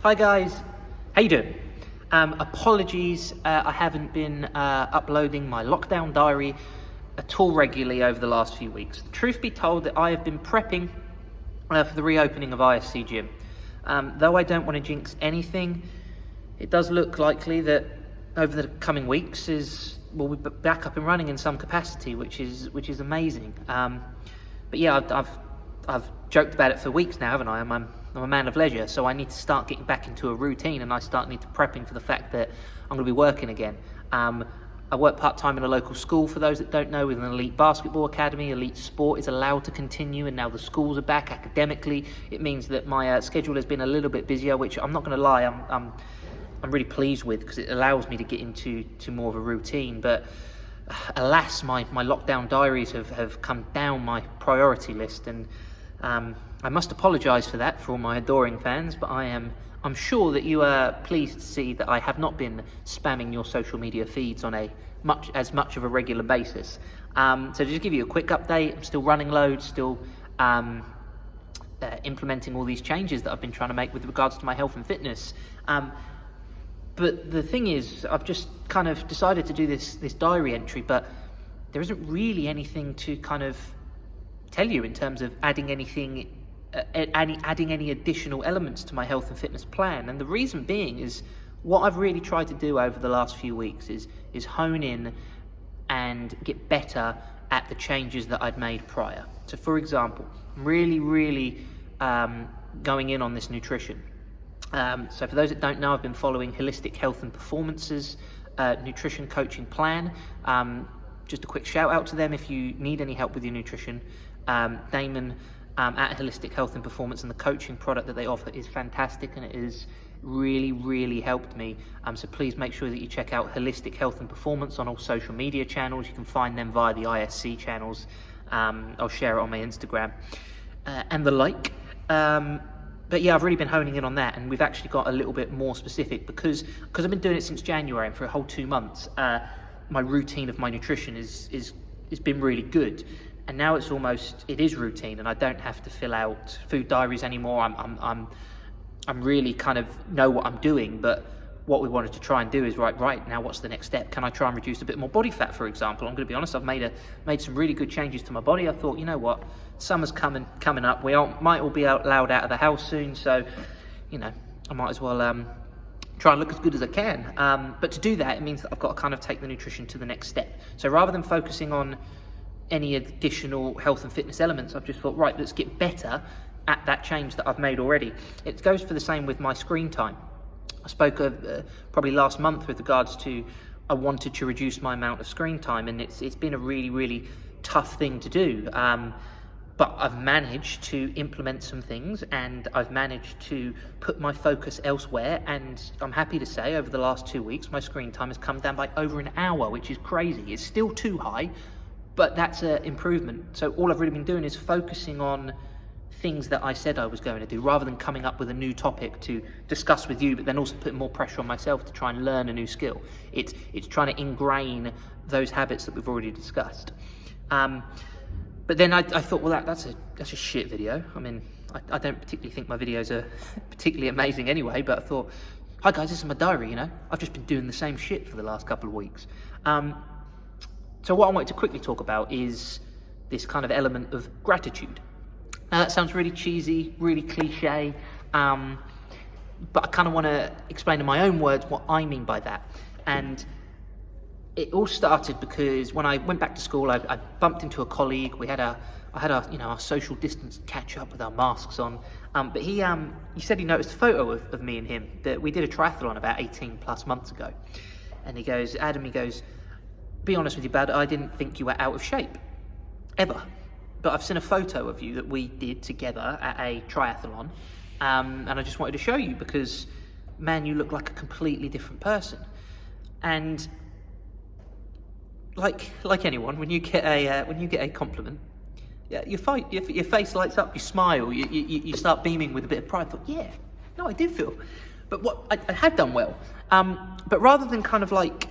Hi guys, how you doing? Apologies, I haven't been uploading my lockdown diary at all regularly over the last few weeks. The truth be told, that I have been prepping for the reopening of ISC Gym. Though I don't want to jinx anything, it does look likely that over the coming weeks we'll be back up and running in some capacity, which is amazing. But yeah, I've joked about it for weeks now, haven't I? I'm a man of leisure, so I need to start getting back into a routine, and I need to prepping for the fact that I'm going to be working again. I work part-time in a local school, for those that don't know, with an elite basketball academy. Elite sport is allowed to continue, and now the schools are back academically. It means that my schedule has been a little bit busier, which I'm not going to lie, I'm really pleased with, because it allows me to get into more of a routine. But alas, my lockdown diaries have come down my priority list, and I must apologise for that for all my adoring fans, but I'm sure that you are pleased to see that I have not been spamming your social media feeds on as much of a regular basis. So to just give you a quick update, I'm still running loads, still implementing all these changes that I've been trying to make with regards to my health and fitness. But the thing is, I've just kind of decided to do this diary entry, but there isn't really anything to kind of tell you in terms of adding any additional elements to my health and fitness plan. And the reason being is, what I've really tried to do over the last few weeks is hone in and get better at the changes that I'd made prior. So for example, I'm really going in on this nutrition. So for those that don't know, I've been following Holistic Health and Performance's nutrition coaching plan. Just a quick shout out to them if you need any help with your nutrition. Damon at Holistic Health and Performance, and the coaching product that they offer is fantastic, and it has really helped me. So please make sure that you check out Holistic Health and Performance on all social media channels. You can find them via the ISC channels. I'll share it on my Instagram and the like. But yeah, I've really been honing in on that, and we've actually got a little bit more specific because I've been doing it since January, and for a whole 2 months, my routine of my nutrition is been really good. And now it is routine, and I don't have to fill out food diaries anymore. I'm really kind of know what I'm doing. But what we wanted to try and do is right now, what's the next step? Can I try and reduce a bit more body fat, for example? I'm going to be honest, I've made some really good changes to my body. I thought, you know what, summer's coming up. We might all be allowed out of the house soon, so I might as well try and look as good as I can. But to do that, it means that I've got to kind of take the nutrition to the next step. So rather than focusing on any additional health and fitness elements, I've just thought, right, let's get better at that change that I've made already. It goes for the same with my screen time. I spoke probably last month with regards to I wanted to reduce my amount of screen time, and it's been a really tough thing to do. But I've managed to implement some things, and I've managed to put my focus elsewhere, and I'm happy to say over the last 2 weeks, my screen time has come down by over an hour, which is crazy. It's still too high, but that's an improvement. So all I've really been doing is focusing on things that I said I was going to do, rather than coming up with a new topic to discuss with you, but then also putting more pressure on myself to try and learn a new skill. It's trying to ingrain those habits that we've already discussed. But then I thought, well, that's a shit video. I mean, I don't particularly think my videos are particularly amazing anyway, but I thought, hi guys, this is my diary, I've just been doing the same shit for the last couple of weeks. So what I wanted to quickly talk about is this kind of element of gratitude. Now that sounds really cheesy, really cliche, but I kind of want to explain in my own words what I mean by that. And it all started because when I went back to school, I bumped into a colleague. I had our social distance catch up with our masks on. But he said he noticed a photo of me and him, that we did a triathlon about 18 plus months ago. And he goes, Adam, be honest with you, bud, I didn't think you were out of shape, ever. But I've seen a photo of you that we did together at a triathlon, and I just wanted to show you because, man, you look like a completely different person. And like anyone, when you get a compliment, yeah, your face lights up, you smile, you start beaming with a bit of pride. I thought, yeah, no, I did feel, but what I had done well. But rather than kind of like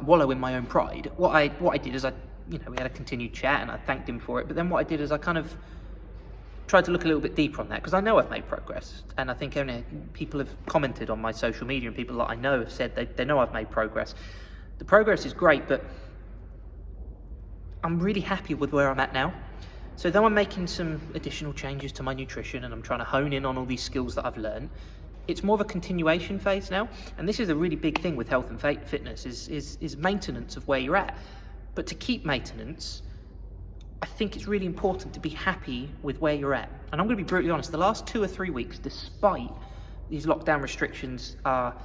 wallow in my own pride, what I did is we had a continued chat, and I thanked him for it. But then what I did is I kind of tried to look a little bit deeper on that, because I know I've made progress, and I think people have commented on my social media, and people that I know have said they know I've made progress. The progress is great, but I'm really happy with where I'm at now. So though I'm making some additional changes to my nutrition and I'm trying to hone in on all these skills that I've learned, it's more of a continuation phase now. And this is a really big thing with health and fitness is maintenance of where you're at. But to keep maintenance, I think it's really important to be happy with where you're at. And I'm going to be brutally honest, the last 2 or 3 weeks, despite these lockdown restrictions are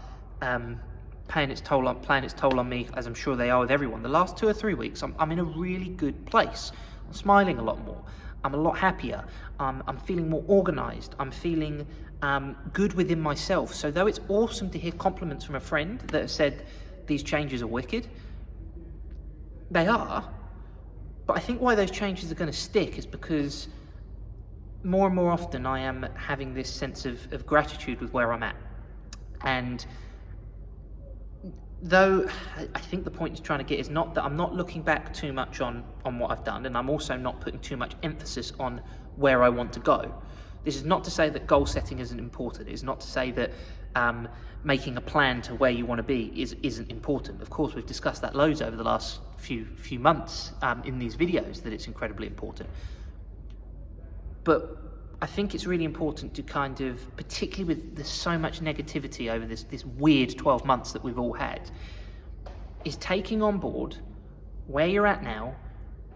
playing its toll on me, as I'm sure they are with everyone, the last 2 or 3 weeks, I'm in a really good place. I'm smiling a lot more. I'm a lot happier. I'm feeling more organized. I'm feeling good within myself. So though it's awesome to hear compliments from a friend that has said these changes are wicked, they are, but I think why those changes are going to stick is because more and more often I am having this sense of gratitude with where I'm at. And though I think the point you're trying to get is not that I'm not looking back too much on what I've done, and I'm also not putting too much emphasis on where I want to go. This is not to say that goal setting isn't important. It's not to say that making a plan to where you want to be isn't important. Of course, we've discussed that loads over the last few months in these videos, that it's incredibly important. But I think it's really important to kind of, particularly with there's so much negativity over this weird 12 months that we've all had, is taking on board where you're at now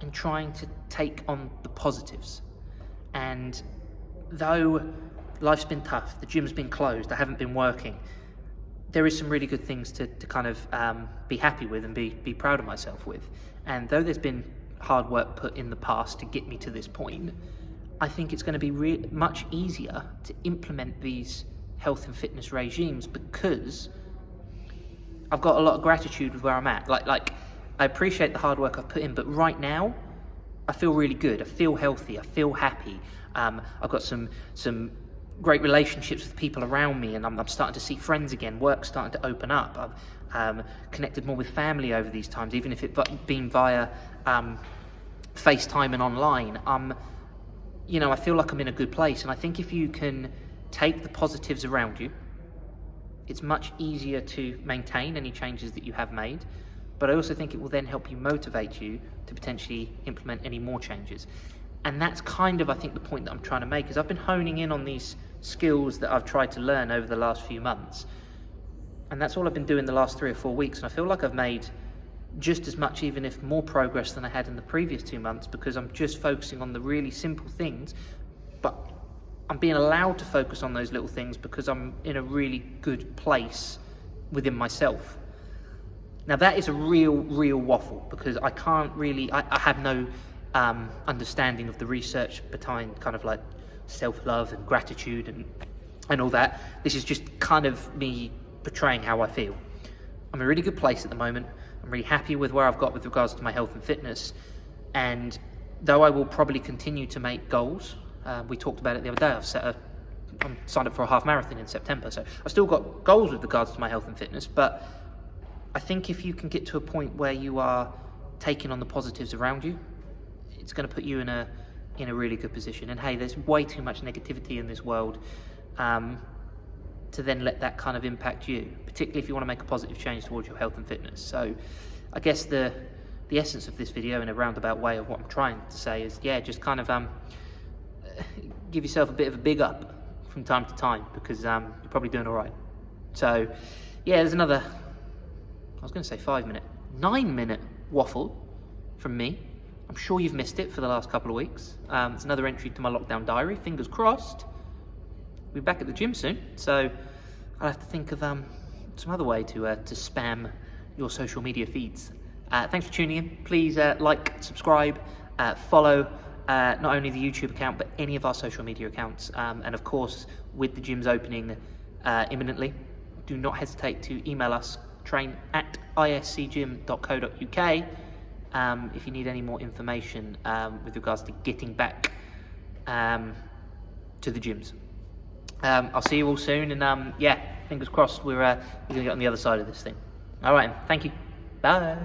and trying to take on the positives. And though life's been tough, the gym's been closed, I haven't been working, there is some really good things to kind of be happy with and be proud of myself with. And though there's been hard work put in the past to get me to this point, I think it's going to be much easier to implement these health and fitness regimes because I've got a lot of gratitude with where I'm at. Like I appreciate the hard work I've put in, but right now I feel really good. I feel healthy. I feel happy. I've got some great relationships with people around me, and I'm starting to see friends again. Work's starting to open up. I've connected more with family over these times, even if it's been via FaceTime and online. I feel like I'm in a good place, and I think if you can take the positives around you, it's much easier to maintain any changes that you have made, but I also think it will then help you motivate you to potentially implement any more changes. And that's kind of, I think, the point that I'm trying to make, is I've been honing in on these skills that I've tried to learn over the last few months, and that's all I've been doing the last 3 or 4 weeks, and I feel like I've made just as much, even if more progress than I had in the previous 2 months, because I'm just focusing on the really simple things, but I'm being allowed to focus on those little things because I'm in a really good place within myself. Now that is a real waffle, because I can't really, I have no understanding of the research behind kind of like self-love and gratitude and all that. This is just kind of me portraying how I feel. I'm in a really good place at the moment. I'm really happy with where I've got with regards to my health and fitness, and though I will probably continue to make goals, we talked about it the other day, I'm signed up for a half marathon in September, so I've still got goals with regards to my health and fitness, but I think if you can get to a point where you are taking on the positives around you, it's going to put you in a really good position. And hey, there's way too much negativity in this world to then let that kind of impact you, particularly if you want to make a positive change towards your health and fitness. So I guess the essence of this video, in a roundabout way of what I'm trying to say, is just kind of give yourself a bit of a big up from time to time, because you're probably doing all right. So there's another, I was going to say 9-minute waffle from me. I'm sure you've missed it for the last couple of weeks. It's another entry to my lockdown diary, fingers crossed. We'll be back at the gym soon, so I'll have to think of some other way to spam your social media feeds. Thanks for tuning in. Please like, subscribe, follow not only the YouTube account, but any of our social media accounts. And of course, with the gyms opening imminently, do not hesitate to email us, train@iscgym.co.uk, if you need any more information with regards to getting back to the gyms. I'll see you all soon, and fingers crossed we're going to get on the other side of this thing. All right, thank you. Bye.